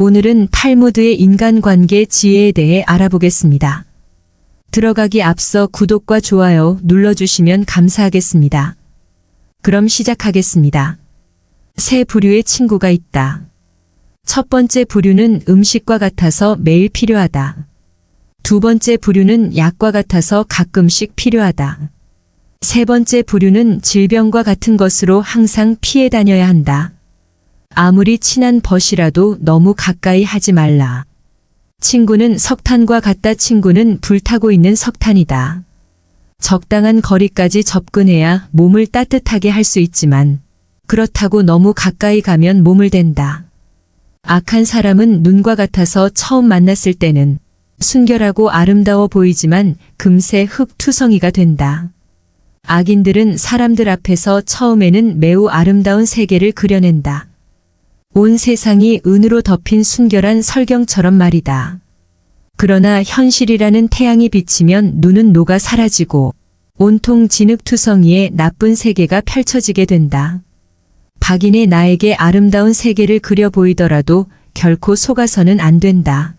오늘은 탈무드의 인간관계 지혜에 대해 알아보겠습니다. 들어가기 앞서 구독과 좋아요 눌러주시면 감사하겠습니다. 그럼 시작하겠습니다. 세 부류의 친구가 있다. 첫 번째 부류는 음식과 같아서 매일 필요하다. 두 번째 부류는 약과 같아서 가끔씩 필요하다. 세 번째 부류는 질병과 같은 것으로 항상 피해 다녀야 한다. 아무리 친한 벗이라도 너무 가까이 하지 말라. 친구는 석탄과 같다. 친구는 불타고 있는 석탄이다. 적당한 거리까지 접근해야 몸을 따뜻하게 할 수 있지만 그렇다고 너무 가까이 가면 몸을 댄다. 악한 사람은 눈과 같아서 처음 만났을 때는 순결하고 아름다워 보이지만 금세 흙투성이가 된다. 악인들은 사람들 앞에서 처음에는 매우 아름다운 세계를 그려낸다. 온 세상이 은으로 덮인 순결한 설경처럼 말이다. 그러나 현실이라는 태양이 비치면 눈은 녹아 사라지고 온통 진흙투성이의 나쁜 세계가 펼쳐지게 된다. 박인의 나에게 아름다운 세계를 그려 보이더라도 결코 속아서는 안 된다.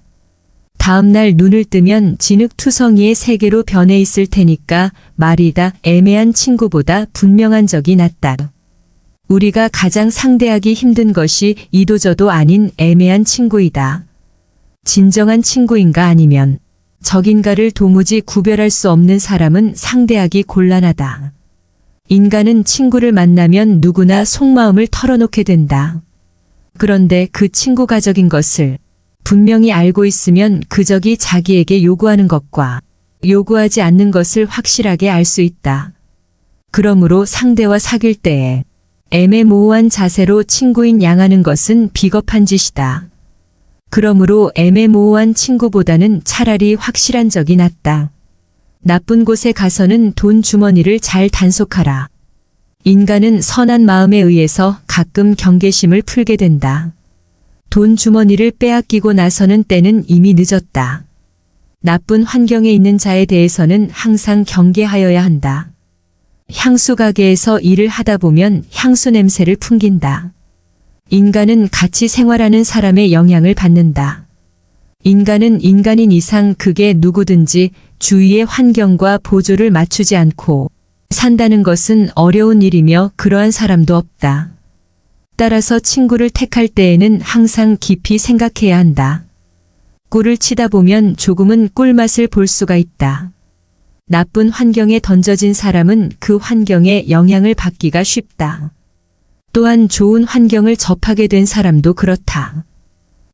다음날 눈을 뜨면 진흙투성이의 세계로 변해 있을 테니까 말이다. 애매한 친구보다 분명한 적이 낫다. 우리가 가장 상대하기 힘든 것이 이도저도 아닌 애매한 친구이다. 진정한 친구인가 아니면 적인가를 도무지 구별할 수 없는 사람은 상대하기 곤란하다. 인간은 친구를 만나면 누구나 속마음을 털어놓게 된다. 그런데 그 친구가 적인 것을 분명히 알고 있으면 그 적이 자기에게 요구하는 것과 요구하지 않는 것을 확실하게 알 수 있다. 그러므로 상대와 사귈 때에 애매모호한 자세로 친구인 양하는 것은 비겁한 짓이다. 그러므로 애매모호한 친구보다는 차라리 확실한 적이 낫다. 나쁜 곳에 가서는 돈 주머니를 잘 단속하라. 인간은 선한 마음에 의해서 가끔 경계심을 풀게 된다. 돈 주머니를 빼앗기고 나서는 때는 이미 늦었다. 나쁜 환경에 있는 자에 대해서는 항상 경계하여야 한다. 향수 가게에서 일을 하다 보면 향수 냄새를 풍긴다. 인간은 같이 생활하는 사람의 영향을 받는다. 인간은 인간인 이상 그게 누구든지 주위의 환경과 보조를 맞추지 않고 산다는 것은 어려운 일이며 그러한 사람도 없다. 따라서 친구를 택할 때에는 항상 깊이 생각해야 한다. 꿀을 치다 보면 조금은 꿀맛을 볼 수가 있다. 나쁜 환경에 던져진 사람은 그 환경에 영향을 받기가 쉽다. 또한 좋은 환경을 접하게 된 사람도 그렇다.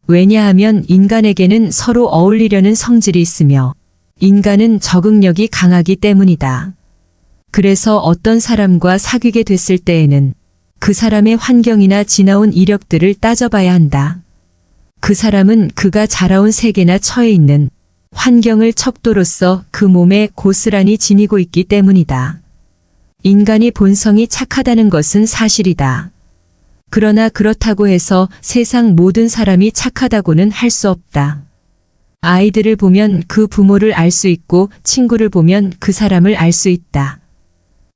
왜냐하면 인간에게는 서로 어울리려는 성질이 있으며 인간은 적응력이 강하기 때문이다. 그래서 어떤 사람과 사귀게 됐을 때에는 그 사람의 환경이나 지나온 이력들을 따져봐야 한다. 그 사람은 그가 자라온 세계나 처해 있는 환경을 척도로써 그 몸에 고스란히 지니고 있기 때문이다. 인간이 본성이 착하다는 것은 사실이다. 그러나 그렇다고 해서 세상 모든 사람이 착하다고는 할 수 없다. 아이들을 보면 그 부모를 알 수 있고 친구를 보면 그 사람을 알 수 있다.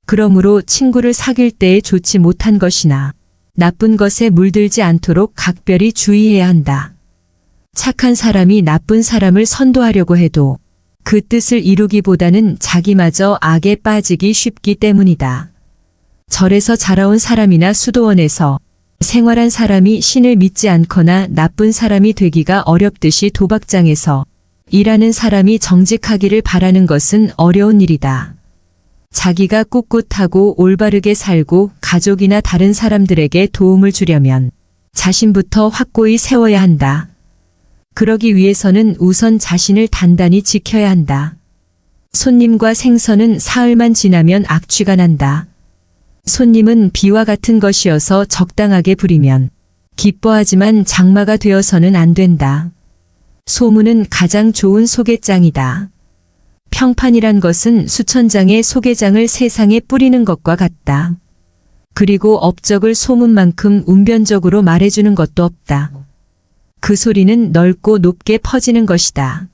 그러므로 친구를 사귈 때에 좋지 못한 것이나 나쁜 것에 물들지 않도록 각별히 주의해야 한다. 착한 사람이 나쁜 사람을 선도하려고 해도 그 뜻을 이루기보다는 자기마저 악에 빠지기 쉽기 때문이다. 절에서 자라온 사람이나 수도원에서 생활한 사람이 신을 믿지 않거나 나쁜 사람이 되기가 어렵듯이 도박장에서 일하는 사람이 정직하기를 바라는 것은 어려운 일이다. 자기가 꿋꿋하고 올바르게 살고 가족이나 다른 사람들에게 도움을 주려면 자신부터 확고히 세워야 한다. 그러기 위해서는 우선 자신을 단단히 지켜야 한다. 손님과 생선은 사흘만 지나면 악취가 난다. 손님은 비와 같은 것이어서 적당하게 부리면 기뻐하지만 장마가 되어서는 안 된다. 소문은 가장 좋은 소개장이다. 평판이란 것은 수천 장의 소개장을 세상에 뿌리는 것과 같다. 그리고 업적을 소문만큼 운변적으로 말해주는 것도 없다. 그 소리는 넓고 높게 퍼지는 것이다.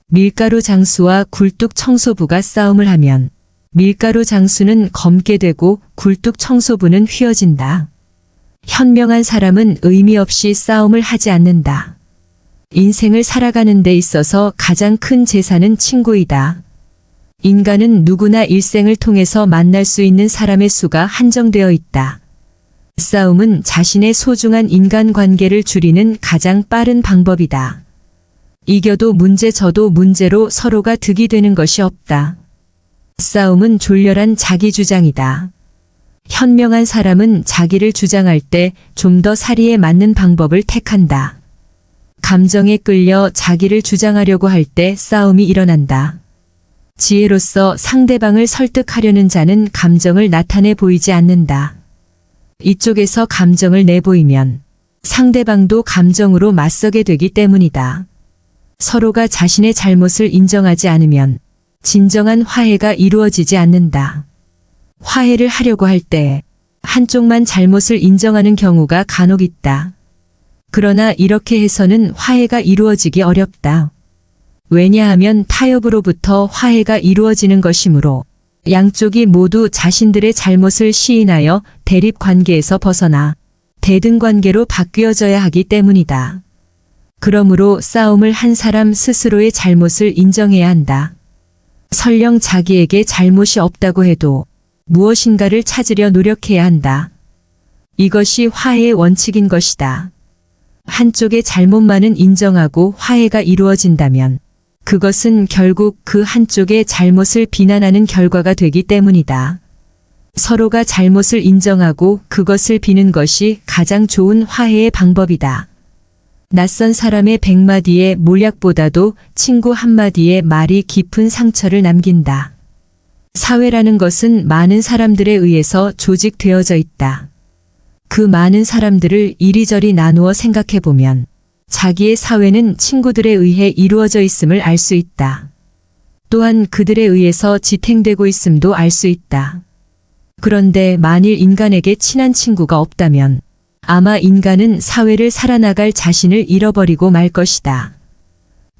밀가루 장수와 굴뚝 청소부가 싸움을 하면 밀가루 장수는 검게 되고 굴뚝 청소부는 휘어진다. 현명한 사람은 의미 없이 싸움을 하지 않는다. 인생을 살아가는 데 있어서 가장 큰 재산은 친구이다. 인간은 누구나 일생을 통해서 만날 수 있는 사람의 수가 한정되어 있다. 싸움은 자신의 소중한 인간관계를 줄이는 가장 빠른 방법이다. 이겨도 문제 져도 문제로 서로가 득이 되는 것이 없다. 싸움은 졸렬한 자기주장이다. 현명한 사람은 자기를 주장할 때 좀 더 사리에 맞는 방법을 택한다. 감정에 끌려 자기를 주장하려고 할 때 싸움이 일어난다. 지혜로서 상대방을 설득하려는 자는 감정을 나타내 보이지 않는다. 이쪽에서 감정을 내보이면 상대방도 감정으로 맞서게 되기 때문이다. 서로가 자신의 잘못을 인정하지 않으면 진정한 화해가 이루어지지 않는다. 화해를 하려고 할 때 한쪽만 잘못을 인정하는 경우가 간혹 있다. 그러나 이렇게 해서는 화해가 이루어지기 어렵다. 왜냐하면 타협으로부터 화해가 이루어지는 것이므로 양쪽이 모두 자신들의 잘못을 시인하여 대립 관계에서 벗어나 대등 관계로 바뀌어져야 하기 때문이다. 그러므로 싸움을 한 사람 스스로의 잘못을 인정해야 한다. 설령 자기에게 잘못이 없다고 해도 무엇인가를 찾으려 노력해야 한다. 이것이 화해의 원칙인 것이다. 한쪽의 잘못만은 인정하고 화해가 이루어진다면 그것은 결국 그 한쪽의 잘못을 비난하는 결과가 되기 때문이다. 서로가 잘못을 인정하고 그것을 비는 것이 가장 좋은 화해의 방법이다. 낯선 사람의 100마디의 몰약보다도 친구 한마디의 말이 깊은 상처를 남긴다. 사회라는 것은 많은 사람들에 의해서 조직되어져 있다. 그 많은 사람들을 이리저리 나누어 생각해보면 자기의 사회는 친구들에 의해 이루어져 있음을 알 수 있다. 또한 그들에 의해서 지탱되고 있음도 알 수 있다. 그런데 만일 인간에게 친한 친구가 없다면 아마 인간은 사회를 살아나갈 자신을 잃어버리고 말 것이다.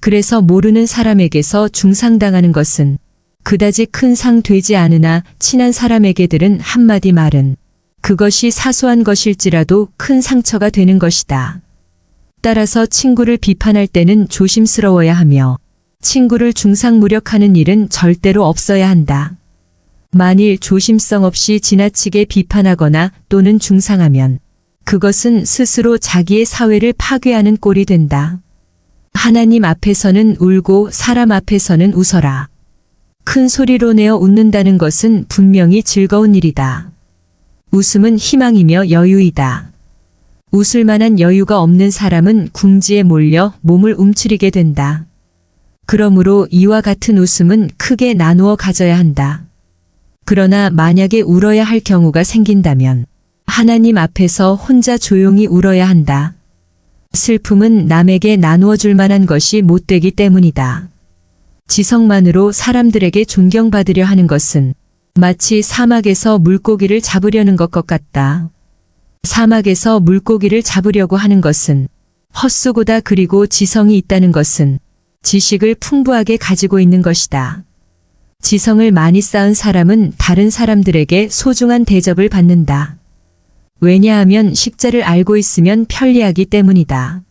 그래서 모르는 사람에게서 중상당하는 것은 그다지 큰 상 되지 않으나 친한 사람에게 들은 한마디 말은 그것이 사소한 것일지라도 큰 상처가 되는 것이다. 따라서 친구를 비판할 때는 조심스러워야 하며 친구를 중상무력하는 일은 절대로 없어야 한다. 만일 조심성 없이 지나치게 비판하거나 또는 중상하면 그것은 스스로 자기의 사회를 파괴하는 꼴이 된다. 하나님 앞에서는 울고 사람 앞에서는 웃어라. 큰 소리로 내어 웃는다는 것은 분명히 즐거운 일이다. 웃음은 희망이며 여유이다. 웃을 만한 여유가 없는 사람은 궁지에 몰려 몸을 움츠리게 된다. 그러므로 이와 같은 웃음은 크게 나누어 가져야 한다. 그러나 만약에 울어야 할 경우가 생긴다면 하나님 앞에서 혼자 조용히 울어야 한다. 슬픔은 남에게 나누어 줄 만한 것이 못되기 때문이다. 지성만으로 사람들에게 존경받으려 하는 것은 마치 사막에서 물고기를 잡으려는 것 같다. 사막에서 물고기를 잡으려고 하는 것은 헛수고다. 그리고 지성이 있다는 것은 지식을 풍부하게 가지고 있는 것이다. 지성을 많이 쌓은 사람은 다른 사람들에게 소중한 대접을 받는다. 왜냐하면 식자를 알고 있으면 편리하기 때문이다.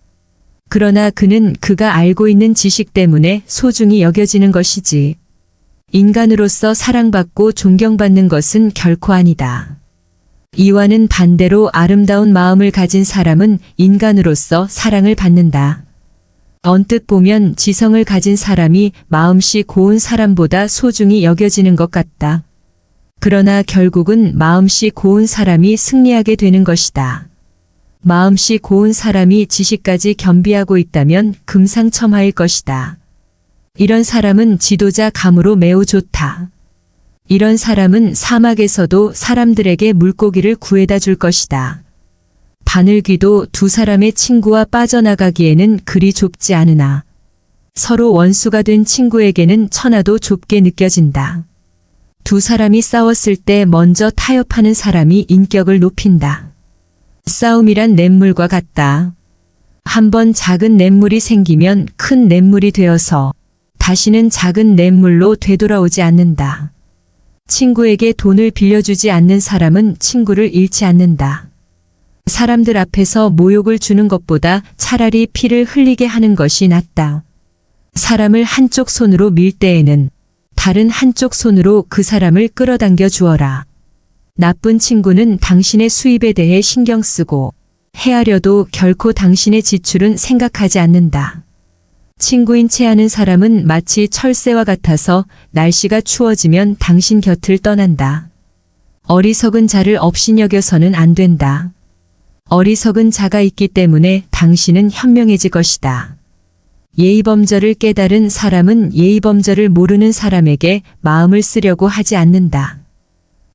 그러나 그는 그가 알고 있는 지식 때문에 소중히 여겨지는 것이지. 인간으로서 사랑받고 존경받는 것은 결코 아니다. 이와는 반대로 아름다운 마음을 가진 사람은 인간으로서 사랑을 받는다. 언뜻 보면 지성을 가진 사람이 마음씨 고운 사람보다 소중히 여겨지는 것 같다. 그러나 결국은 마음씨 고운 사람이 승리하게 되는 것이다. 마음씨 고운 사람이 지식까지 겸비하고 있다면 금상첨화일 것이다. 이런 사람은 지도자 감으로 매우 좋다. 이런 사람은 사막에서도 사람들에게 물고기를 구해다 줄 것이다. 바늘귀도 두 사람의 친구와 빠져나가기에는 그리 좁지 않으나 서로 원수가 된 친구에게는 천하도 좁게 느껴진다. 두 사람이 싸웠을 때 먼저 타협하는 사람이 인격을 높인다. 싸움이란 냇물과 같다. 한번 작은 냇물이 생기면 큰 냇물이 되어서 다시는 작은 냇물로 되돌아오지 않는다. 친구에게 돈을 빌려주지 않는 사람은 친구를 잃지 않는다. 사람들 앞에서 모욕을 주는 것보다 차라리 피를 흘리게 하는 것이 낫다. 사람을 한쪽 손으로 밀 때에는 다른 한쪽 손으로 그 사람을 끌어당겨 주어라. 나쁜 친구는 당신의 수입에 대해 신경 쓰고 헤아려도 결코 당신의 지출은 생각하지 않는다. 친구인 채 하는 사람은 마치 철새와 같아서 날씨가 추워지면 당신 곁을 떠난다. 어리석은 자를 업신여겨서는 안 된다. 어리석은 자가 있기 때문에 당신은 현명해질 것이다. 예의범절을 깨달은 사람은 예의범절을 모르는 사람에게 마음을 쓰려고 하지 않는다.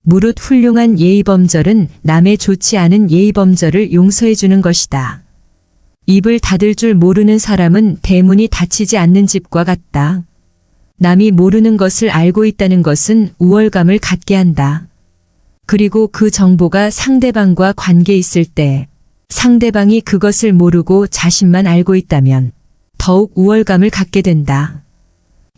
무릇 훌륭한 예의범절은 남의 좋지 않은 예의범절을 용서해 주는 것이다. 입을 닫을 줄 모르는 사람은 대문이 닫히지 않는 집과 같다. 남이 모르는 것을 알고 있다는 것은 우월감을 갖게 한다. 그리고 그 정보가 상대방과 관계 있을 때 상대방이 그것을 모르고 자신만 알고 있다면 더욱 우월감을 갖게 된다.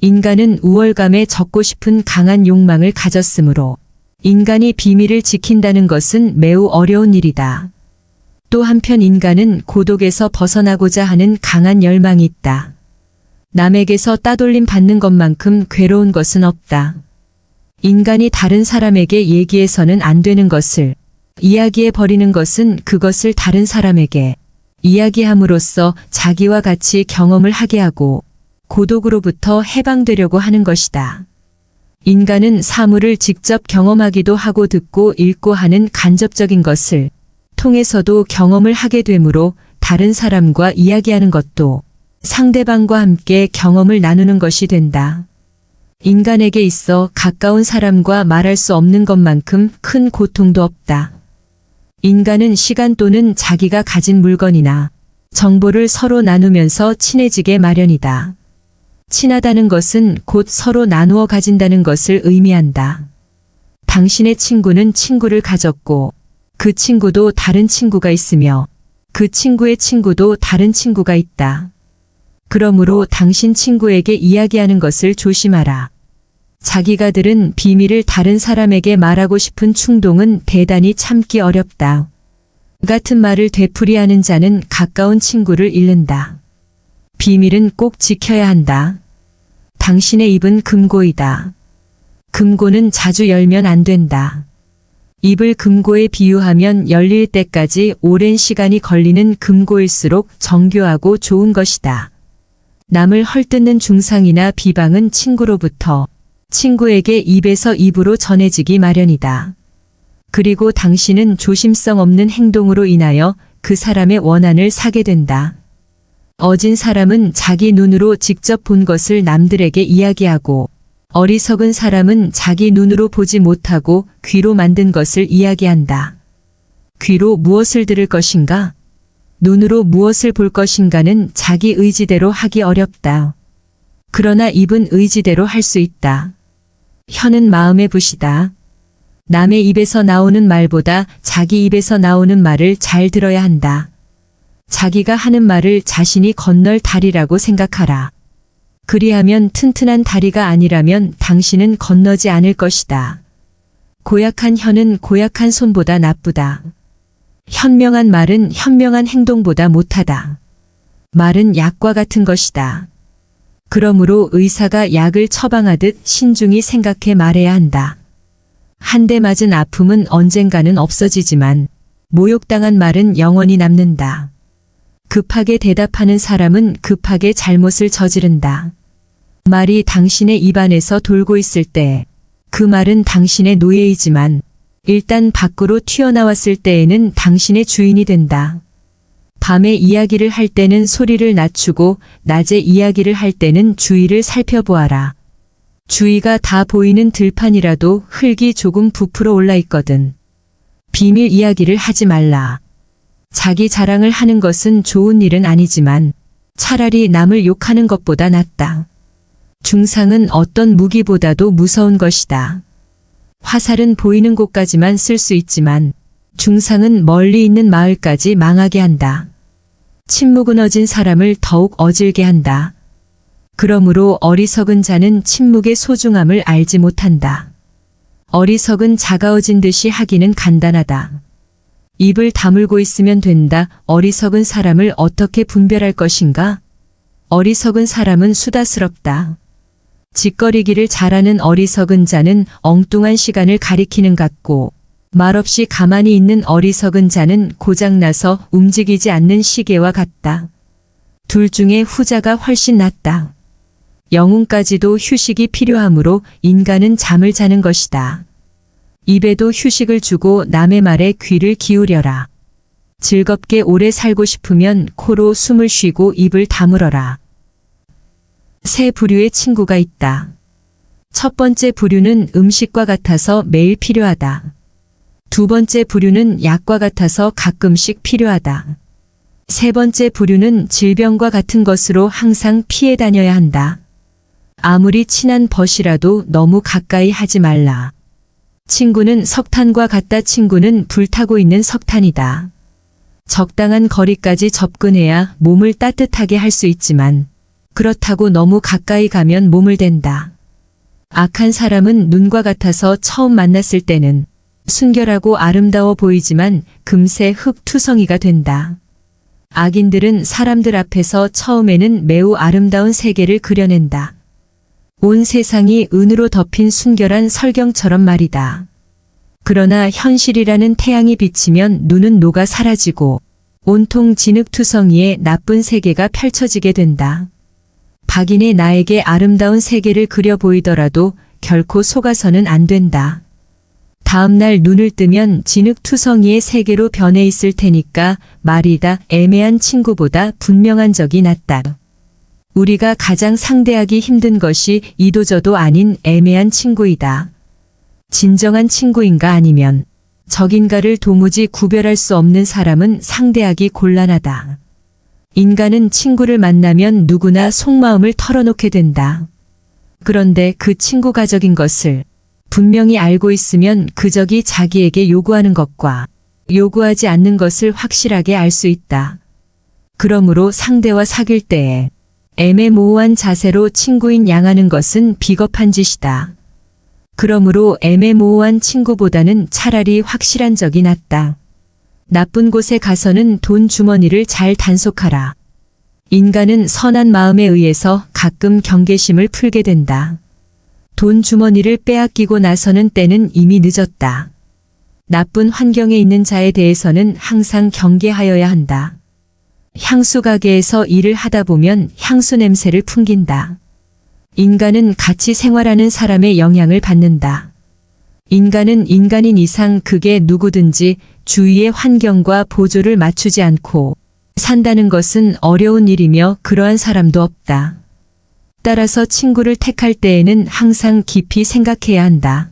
인간은 우월감에 젖고 싶은 강한 욕망을 가졌으므로 인간이 비밀을 지킨다는 것은 매우 어려운 일이다. 또 한편 인간은 고독에서 벗어나고자 하는 강한 열망이 있다. 남에게서 따돌림 받는 것만큼 괴로운 것은 없다. 인간이 다른 사람에게 얘기해서는 안 되는 것을 이야기해 버리는 것은 그것을 다른 사람에게 이야기함으로써 자기와 같이 경험을 하게 하고 고독으로부터 해방되려고 하는 것이다. 인간은 사물을 직접 경험하기도 하고 듣고 읽고 하는 간접적인 것을 통해서도 경험을 하게 되므로 다른 사람과 이야기하는 것도 상대방과 함께 경험을 나누는 것이 된다. 인간에게 있어 가까운 사람과 말할 수 없는 것만큼 큰 고통도 없다. 인간은 시간 또는 자기가 가진 물건이나 정보를 서로 나누면서 친해지게 마련이다. 친하다는 것은 곧 서로 나누어 가진다는 것을 의미한다. 당신의 친구는 친구를 가졌고 그 친구도 다른 친구가 있으며 그 친구의 친구도 다른 친구가 있다. 그러므로 당신 친구에게 이야기하는 것을 조심하라. 자기가 들은 비밀을 다른 사람에게 말하고 싶은 충동은 대단히 참기 어렵다. 같은 말을 되풀이하는 자는 가까운 친구를 잃는다. 비밀은 꼭 지켜야 한다. 당신의 입은 금고이다. 금고는 자주 열면 안 된다. 입을 금고에 비유하면 열릴 때까지 오랜 시간이 걸리는 금고일수록 정교하고 좋은 것이다. 남을 헐뜯는 중상이나 비방은 친구로부터 친구에게 입에서 입으로 전해지기 마련이다. 그리고 당신은 조심성 없는 행동으로 인하여 그 사람의 원한을 사게 된다. 어진 사람은 자기 눈으로 직접 본 것을 남들에게 이야기하고 어리석은 사람은 자기 눈으로 보지 못하고 귀로 만든 것을 이야기한다. 귀로 무엇을 들을 것인가? 눈으로 무엇을 볼 것인가는 자기 의지대로 하기 어렵다. 그러나 입은 의지대로 할 수 있다. 혀는 마음의 붓이다. 남의 입에서 나오는 말보다 자기 입에서 나오는 말을 잘 들어야 한다. 자기가 하는 말을 자신이 건널 다리라고 생각하라. 그리하면 튼튼한 다리가 아니라면 당신은 건너지 않을 것이다. 고약한 혀는 고약한 손보다 나쁘다. 현명한 말은 현명한 행동보다 못하다. 말은 약과 같은 것이다. 그러므로 의사가 약을 처방하듯 신중히 생각해 말해야 한다. 한 대 맞은 아픔은 언젠가는 없어지지만 모욕당한 말은 영원히 남는다. 급하게 대답하는 사람은 급하게 잘못을 저지른다. 말이 당신의 입안에서 돌고 있을 때 그 말은 당신의 노예이지만 일단 밖으로 튀어나왔을 때에는 당신의 주인이 된다. 밤에 이야기를 할 때는 소리를 낮추고 낮에 이야기를 할 때는 주위를 살펴보아라. 주위가 다 보이는 들판이라도 흙이 조금 부풀어 올라 있거든. 비밀 이야기를 하지 말라. 자기 자랑을 하는 것은 좋은 일은 아니지만 차라리 남을 욕하는 것보다 낫다. 중상은 어떤 무기보다도 무서운 것이다. 화살은 보이는 곳까지만 쓸 수 있지만 중상은 멀리 있는 마을까지 망하게 한다. 침묵은 어진 사람을 더욱 어질게 한다. 그러므로 어리석은 자는 침묵의 소중함을 알지 못한다. 어리석은 자가 어진 듯이 하기는 간단하다. 입을 다물고 있으면 된다. 어리석은 사람을 어떻게 분별할 것인가? 어리석은 사람은 수다스럽다. 짓거리기를 잘하는 어리석은 자는 엉뚱한 시간을 가리키는 같고, 말없이 가만히 있는 어리석은 자는 고장나서 움직이지 않는 시계와 같다. 둘 중에 후자가 훨씬 낫다. 영혼까지도 휴식이 필요하므로 인간은 잠을 자는 것이다. 입에도 휴식을 주고 남의 말에 귀를 기울여라. 즐겁게 오래 살고 싶으면 코로 숨을 쉬고 입을 다물어라. 세 부류의 친구가 있다. 첫 번째 부류는 음식과 같아서 매일 필요하다. 두 번째 부류는 약과 같아서 가끔씩 필요하다. 세 번째 부류는 질병과 같은 것으로 항상 피해 다녀야 한다. 아무리 친한 벗이라도 너무 가까이 하지 말라. 친구는 석탄과 같다. 친구는 불타고 있는 석탄이다. 적당한 거리까지 접근해야 몸을 따뜻하게 할 수 있지만 그렇다고 너무 가까이 가면 몸을 댄다. 악한 사람은 눈과 같아서 처음 만났을 때는 순결하고 아름다워 보이지만 금세 흙투성이가 된다. 악인들은 사람들 앞에서 처음에는 매우 아름다운 세계를 그려낸다. 온 세상이 은으로 덮인 순결한 설경처럼 말이다. 그러나 현실이라는 태양이 비치면 눈은 녹아 사라지고 온통 진흙투성이의 나쁜 세계가 펼쳐지게 된다. 박인의 나에게 아름다운 세계를 그려 보이더라도 결코 속아서는 안 된다. 다음 날 눈을 뜨면 진흙투성이의 세계로 변해 있을 테니까 말이다. 애매한 친구보다 분명한 적이 낫다. 우리가 가장 상대하기 힘든 것이 이도저도 아닌 애매한 친구이다. 진정한 친구인가 아니면 적인가를 도무지 구별할 수 없는 사람은 상대하기 곤란하다. 인간은 친구를 만나면 누구나 속마음을 털어놓게 된다. 그런데 그 친구가 적인 것을 분명히 알고 있으면 그 적이 자기에게 요구하는 것과 요구하지 않는 것을 확실하게 알 수 있다. 그러므로 상대와 사귈 때에 애매모호한 자세로 친구인 양하는 것은 비겁한 짓이다. 그러므로 애매모호한 친구보다는 차라리 확실한 적이 낫다. 나쁜 곳에 가서는 돈 주머니를 잘 단속하라. 인간은 선한 마음에 의해서 가끔 경계심을 풀게 된다. 돈 주머니를 빼앗기고 나서는 때는 이미 늦었다. 나쁜 환경에 있는 자에 대해서는 항상 경계하여야 한다. 향수 가게에서 일을 하다 보면 향수 냄새를 풍긴다. 인간은 같이 생활하는 사람의 영향을 받는다. 인간은 인간인 이상 그게 누구든지 주위의 환경과 보조를 맞추지 않고 산다는 것은 어려운 일이며 그러한 사람도 없다. 따라서 친구를 택할 때에는 항상 깊이 생각해야 한다.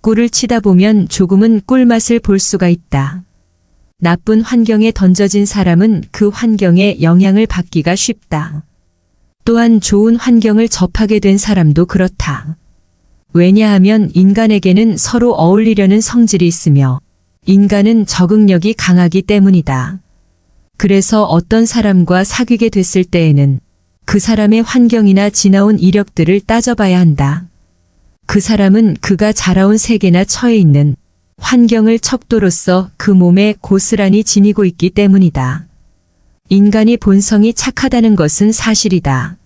꿀을 치다 보면 조금은 꿀맛을 볼 수가 있다. 나쁜 환경에 던져진 사람은 그 환경에 영향을 받기가 쉽다. 또한 좋은 환경을 접하게 된 사람도 그렇다. 왜냐하면 인간에게는 서로 어울리려는 성질이 있으며 인간은 적응력이 강하기 때문이다. 그래서 어떤 사람과 사귀게 됐을 때에는 그 사람의 환경이나 지나온 이력들을 따져봐야 한다. 그 사람은 그가 자라온 세계나 처해 있는 환경을 척도로서 그 몸에 고스란히 지니고 있기 때문이다. 인간이 본성이 착하다는 것은 사실이다.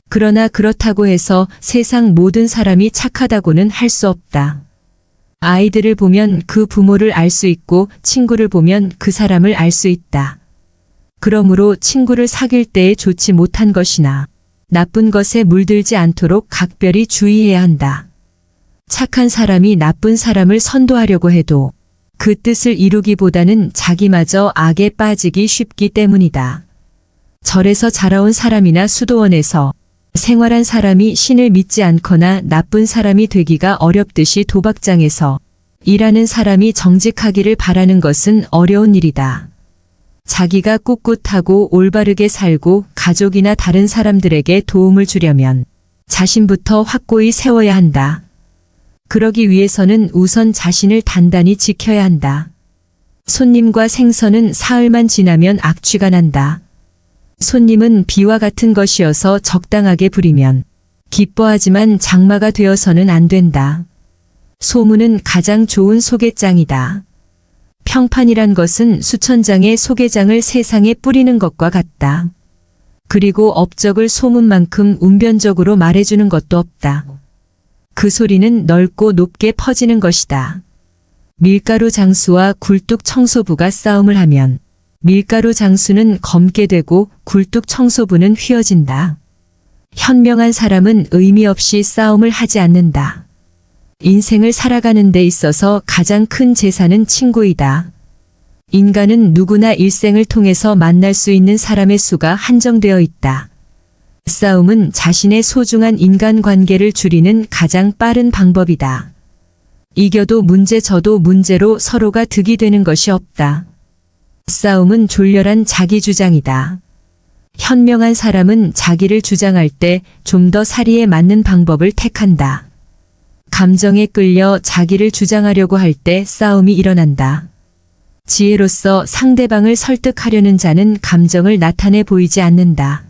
그러나 그렇다고 해서 세상 모든 사람이 착하다고는 할 수 없다. 아이들을 보면 그 부모를 알 수 있고 친구를 보면 그 사람을 알 수 있다. 그러므로 친구를 사귈 때에 좋지 못한 것이나 나쁜 것에 물들지 않도록 각별히 주의해야 한다. 착한 사람이 나쁜 사람을 선도하려고 해도 그 뜻을 이루기보다는 자기마저 악에 빠지기 쉽기 때문이다. 절에서 자라온 사람이나 수도원에서 생활한 사람이 신을 믿지 않거나 나쁜 사람이 되기가 어렵듯이 도박장에서 일하는 사람이 정직하기를 바라는 것은 어려운 일이다. 자기가 꿋꿋하고 올바르게 살고 가족이나 다른 사람들에게 도움을 주려면 자신부터 확고히 세워야 한다. 그러기 위해서는 우선 자신을 단단히 지켜야 한다. 손님과 생선은 사흘만 지나면 악취가 난다. 손님은 비와 같은 것이어서 적당하게 부리면 기뻐하지만 장마가 되어서는 안 된다. 소문은 가장 좋은 소개장이다. 평판이란 것은 수천 장의 소개장을 세상에 뿌리는 것과 같다. 그리고 업적을 소문만큼 운변적으로 말해주는 것도 없다. 그 소리는 넓고 높게 퍼지는 것이다. 밀가루 장수와 굴뚝 청소부가 싸움을 하면 밀가루 장수는 검게 되고 굴뚝 청소부는 휘어진다. 현명한 사람은 의미 없이 싸움을 하지 않는다. 인생을 살아가는 데 있어서 가장 큰 재산은 친구이다. 인간은 누구나 일생을 통해서 만날 수 있는 사람의 수가 한정되어 있다. 싸움은 자신의 소중한 인간관계를 줄이는 가장 빠른 방법이다. 이겨도 문제 져도 문제로 서로가 득이 되는 것이 없다. 싸움은 졸렬한 자기주장이다. 현명한 사람은 자기를 주장할 때 좀 더 사리에 맞는 방법을 택한다. 감정에 끌려 자기를 주장하려고 할 때 싸움이 일어난다. 지혜로서 상대방을 설득하려는 자는 감정을 나타내 보이지 않는다.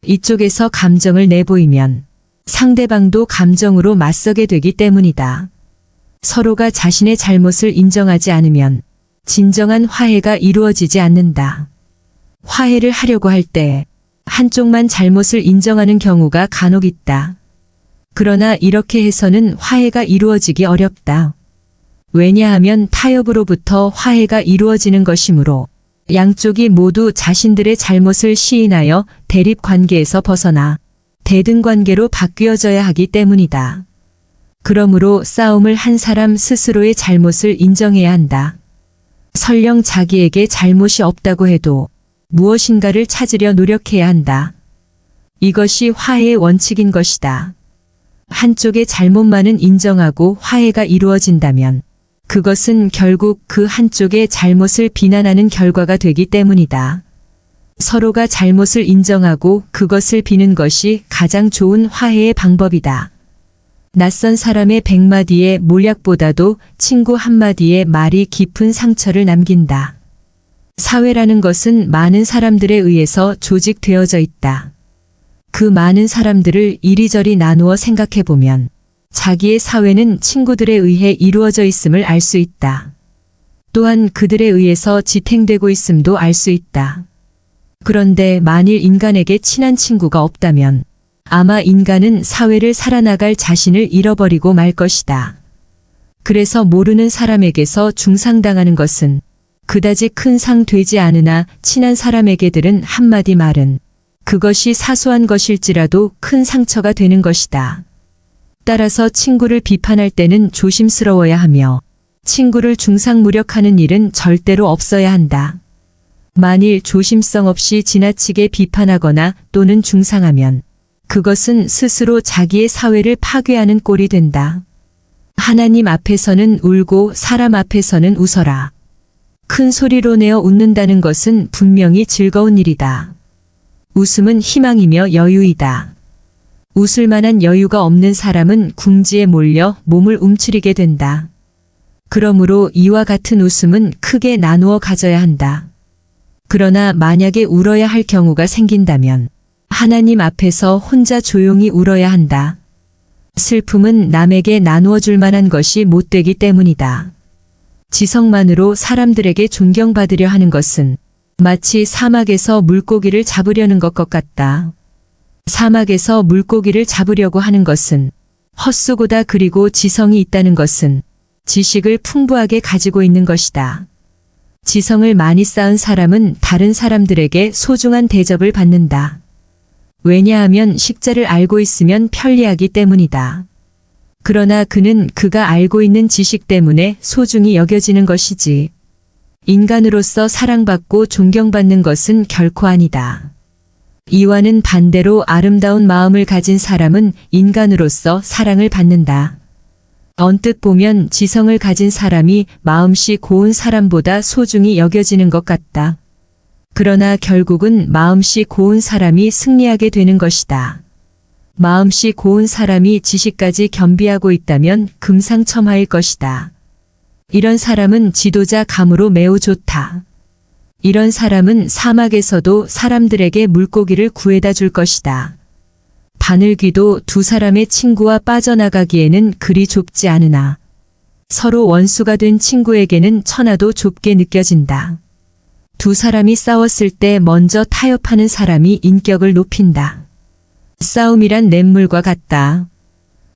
이쪽에서 감정을 내보이면 상대방도 감정으로 맞서게 되기 때문이다. 서로가 자신의 잘못을 인정하지 않으면 진정한 화해가 이루어지지 않는다. 화해를 하려고 할 때 한쪽만 잘못을 인정하는 경우가 간혹 있다. 그러나 이렇게 해서는 화해가 이루어지기 어렵다. 왜냐하면 타협으로부터 화해가 이루어지는 것이므로 양쪽이 모두 자신들의 잘못을 시인하여 대립관계에서 벗어나 대등관계로 바뀌어져야 하기 때문이다. 그러므로 싸움을 한 사람 스스로의 잘못을 인정해야 한다. 설령 자기에게 잘못이 없다고 해도 무엇인가를 찾으려 노력해야 한다. 이것이 화해의 원칙인 것이다. 한쪽의 잘못만은 인정하고 화해가 이루어진다면 그것은 결국 그 한쪽의 잘못을 비난하는 결과가 되기 때문이다. 서로가 잘못을 인정하고 그것을 비는 것이 가장 좋은 화해의 방법이다. 낯선 사람의 100마디의 모략보다도 친구 한마디의 말이 깊은 상처를 남긴다. 사회라는 것은 많은 사람들에 의해서 조직되어져 있다. 그 많은 사람들을 이리저리 나누어 생각해보면 자기의 사회는 친구들에 의해 이루어져 있음을 알 수 있다. 또한 그들에 의해서 지탱되고 있음도 알 수 있다. 그런데 만일 인간에게 친한 친구가 없다면 아마 인간은 사회를 살아나갈 자신을 잃어버리고 말 것이다. 그래서 모르는 사람에게서 중상당하는 것은 그다지 큰 상 되지 않으나 친한 사람에게 들은 한마디 말은 그것이 사소한 것일지라도 큰 상처가 되는 것이다. 따라서 친구를 비판할 때는 조심스러워야 하며 친구를 중상무력하는 일은 절대로 없어야 한다. 만일 조심성 없이 지나치게 비판하거나 또는 중상하면 그것은 스스로 자기의 사회를 파괴하는 꼴이 된다. 하나님 앞에서는 울고 사람 앞에서는 웃어라. 큰 소리로 내어 웃는다는 것은 분명히 즐거운 일이다. 웃음은 희망이며 여유이다. 웃을 만한 여유가 없는 사람은 궁지에 몰려 몸을 움츠리게 된다. 그러므로 이와 같은 웃음은 크게 나누어 가져야 한다. 그러나 만약에 울어야 할 경우가 생긴다면 하나님 앞에서 혼자 조용히 울어야 한다. 슬픔은 남에게 나누어 줄 만한 것이 못되기 때문이다. 지성만으로 사람들에게 존경받으려 하는 것은 마치 사막에서 물고기를 잡으려는 것 같다. 사막에서 물고기를 잡으려고 하는 것은 헛수고다. 그리고 지성이 있다는 것은 지식을 풍부하게 가지고 있는 것이다. 지성을 많이 쌓은 사람은 다른 사람들에게 소중한 대접을 받는다. 왜냐하면 식자를 알고 있으면 편리하기 때문이다. 그러나 그는 그가 알고 있는 지식 때문에 소중히 여겨지는 것이지. 인간으로서 사랑받고 존경받는 것은 결코 아니다. 이와는 반대로 아름다운 마음을 가진 사람은 인간으로서 사랑을 받는다. 언뜻 보면 지성을 가진 사람이 마음씨 고운 사람보다 소중히 여겨지는 것 같다. 그러나 결국은 마음씨 고운 사람이 승리하게 되는 것이다. 마음씨 고운 사람이 지식까지 겸비하고 있다면 금상첨화일 것이다. 이런 사람은 지도자 감으로 매우 좋다. 이런 사람은 사막에서도 사람들에게 물고기를 구해다 줄 것이다. 바늘귀도 두 사람의 친구와 빠져나가기에는 그리 좁지 않으나 서로 원수가 된 친구에게는 천하도 좁게 느껴진다. 두 사람이 싸웠을 때 먼저 타협하는 사람이 인격을 높인다. 싸움이란 냇물과 같다.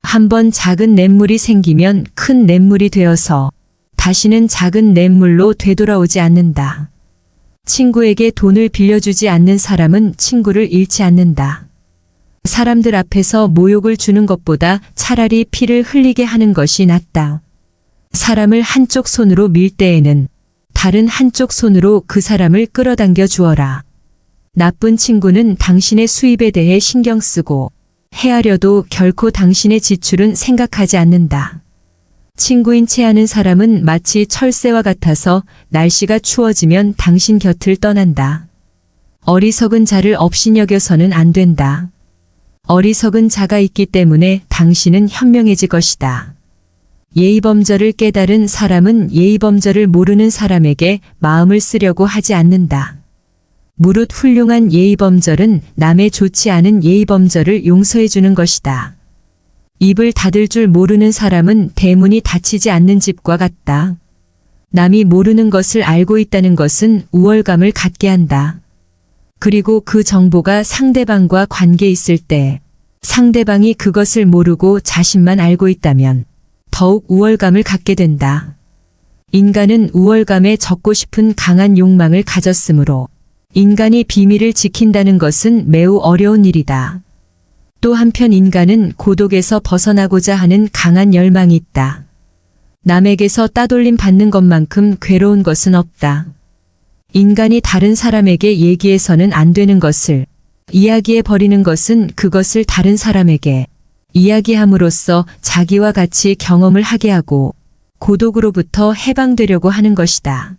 한번 작은 냇물이 생기면 큰 냇물이 되어서 다시는 작은 냇물로 되돌아오지 않는다. 친구에게 돈을 빌려주지 않는 사람은 친구를 잃지 않는다. 사람들 앞에서 모욕을 주는 것보다 차라리 피를 흘리게 하는 것이 낫다. 사람을 한쪽 손으로 밀 때에는 다른 한쪽 손으로 그 사람을 끌어당겨 주어라. 나쁜 친구는 당신의 수입에 대해 신경 쓰고 헤아려도 결코 당신의 지출은 생각하지 않는다. 친구인 채 하는 사람은 마치 철새와 같아서 날씨가 추워지면 당신 곁을 떠난다. 어리석은 자를 업신여겨서는 안 된다. 어리석은 자가 있기 때문에 당신은 현명해질 것이다. 예의범절을 깨달은 사람은 예의범절을 모르는 사람에게 마음을 쓰려고 하지 않는다. 무릇 훌륭한 예의범절은 남의 좋지 않은 예의범절을 용서해 주는 것이다. 입을 닫을 줄 모르는 사람은 대문이 닫히지 않는 집과 같다. 남이 모르는 것을 알고 있다는 것은 우월감을 갖게 한다. 그리고 그 정보가 상대방과 관계 있을 때 상대방이 그것을 모르고 자신만 알고 있다면 더욱 우월감을 갖게 된다. 인간은 우월감에 젖고 싶은 강한 욕망을 가졌으므로 인간이 비밀을 지킨다는 것은 매우 어려운 일이다. 또 한편 인간은 고독에서 벗어나고자 하는 강한 열망이 있다. 남에게서 따돌림 받는 것만큼 괴로운 것은 없다. 인간이 다른 사람에게 얘기해서는 안 되는 것을 이야기해 버리는 것은 그것을 다른 사람에게 이야기함으로써 자기와 같이 경험을 하게 하고 고독으로부터 해방되려고 하는 것이다.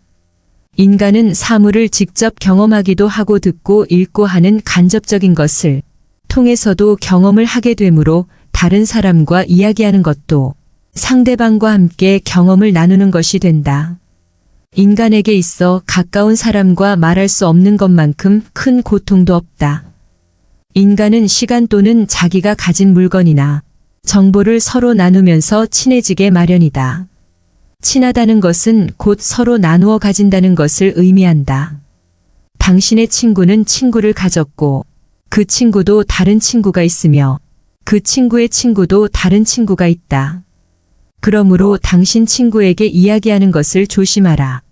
인간은 사물을 직접 경험하기도 하고 듣고 읽고 하는 간접적인 것을 통해서도 경험을 하게 되므로 다른 사람과 이야기하는 것도 상대방과 함께 경험을 나누는 것이 된다. 인간에게 있어 가까운 사람과 말할 수 없는 것만큼 큰 고통도 없다. 인간은 시간 또는 자기가 가진 물건이나 정보를 서로 나누면서 친해지게 마련이다. 친하다는 것은 곧 서로 나누어 가진다는 것을 의미한다. 당신의 친구는 친구를 가졌고 그 친구도 다른 친구가 있으며 그 친구의 친구도 다른 친구가 있다. 그러므로 당신 친구에게 이야기하는 것을 조심하라.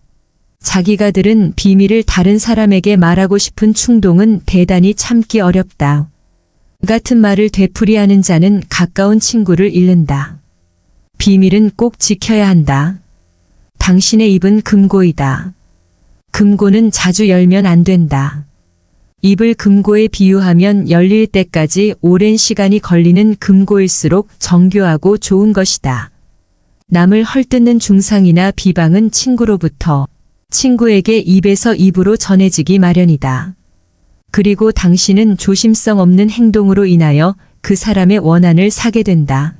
자기가 들은 비밀을 다른 사람에게 말하고 싶은 충동은 대단히 참기 어렵다. 같은 말을 되풀이하는 자는 가까운 친구를 잃는다. 비밀은 꼭 지켜야 한다. 당신의 입은 금고이다. 금고는 자주 열면 안 된다. 입을 금고에 비유하면 열릴 때까지 오랜 시간이 걸리는 금고일수록 정교하고 좋은 것이다. 남을 헐뜯는 중상이나 비방은 친구로부터 친구에게 입에서 입으로 전해지기 마련이다. 그리고 당신은 조심성 없는 행동으로 인하여 그 사람의 원한을 사게 된다.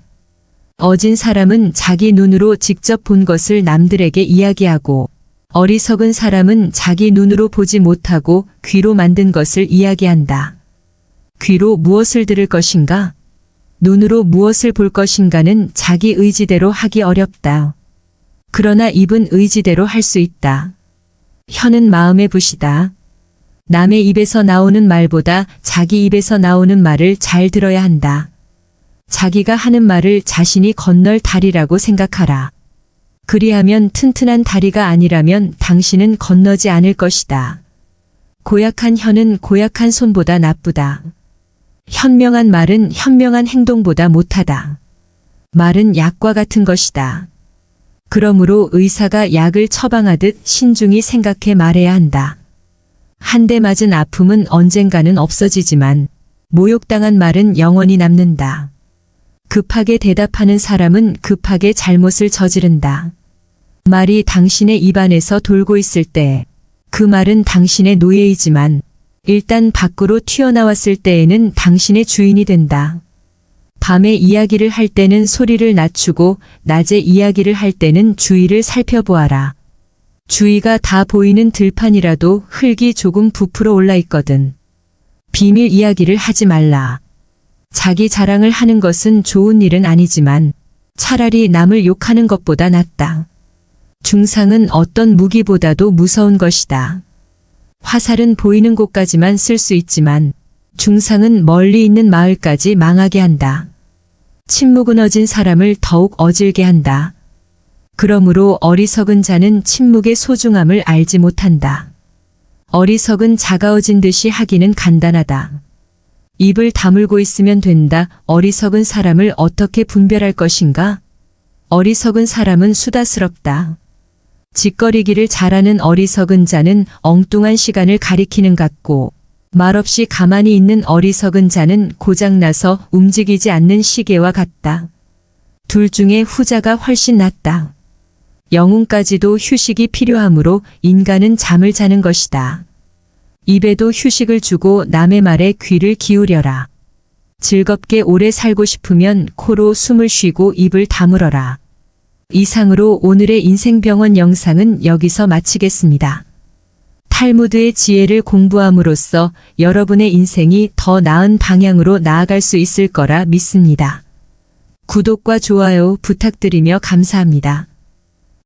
어진 사람은 자기 눈으로 직접 본 것을 남들에게 이야기하고 어리석은 사람은 자기 눈으로 보지 못하고 귀로 만든 것을 이야기한다. 귀로 무엇을 들을 것인가? 눈으로 무엇을 볼 것인가는 자기 의지대로 하기 어렵다. 그러나 입은 의지대로 할 수 있다. 혀는 마음의 붓이다. 남의 입에서 나오는 말보다 자기 입에서 나오는 말을 잘 들어야 한다. 자기가 하는 말을 자신이 건널 다리라고 생각하라. 그리하면 튼튼한 다리가 아니라면 당신은 건너지 않을 것이다. 고약한 혀는 고약한 손보다 나쁘다. 현명한 말은 현명한 행동보다 못하다. 말은 약과 같은 것이다. 그러므로 의사가 약을 처방하듯 신중히 생각해 말해야 한다. 한 대 맞은 아픔은 언젠가는 없어지지만 모욕당한 말은 영원히 남는다. 급하게 대답하는 사람은 급하게 잘못을 저지른다. 말이 당신의 입안에서 돌고 있을 때 그 말은 당신의 노예이지만 일단 밖으로 튀어나왔을 때에는 당신의 주인이 된다. 밤에 이야기를 할 때는 소리를 낮추고 낮에 이야기를 할 때는 주위를 살펴보아라. 주위가 다 보이는 들판이라도 흙이 조금 부풀어 올라 있거든. 비밀 이야기를 하지 말라. 자기 자랑을 하는 것은 좋은 일은 아니지만 차라리 남을 욕하는 것보다 낫다. 중상은 어떤 무기보다도 무서운 것이다. 화살은 보이는 곳까지만 쓸 수 있지만 중상은 멀리 있는 마을까지 망하게 한다. 침묵은 어진 사람을 더욱 어질게 한다. 그러므로 어리석은 자는 침묵의 소중함을 알지 못한다. 어리석은 차가워진 듯이 하기는 간단하다. 입을 다물고 있으면 된다. 어리석은 사람을 어떻게 분별할 것인가? 어리석은 사람은 수다스럽다. 짓거리기를 잘하는 어리석은 자는 엉뚱한 시간을 가리키는 같고, 말없이 가만히 있는 어리석은 자는 고장나서 움직이지 않는 시계와 같다. 둘 중에 후자가 훨씬 낫다. 영혼까지도 휴식이 필요하므로 인간은 잠을 자는 것이다. 입에도 휴식을 주고 남의 말에 귀를 기울여라. 즐겁게 오래 살고 싶으면 코로 숨을 쉬고 입을 다물어라. 이상으로 오늘의 인생병원 영상은 여기서 마치겠습니다. 탈무드의 지혜를 공부함으로써 여러분의 인생이 더 나은 방향으로 나아갈 수 있을 거라 믿습니다. 구독과 좋아요 부탁드리며 감사합니다.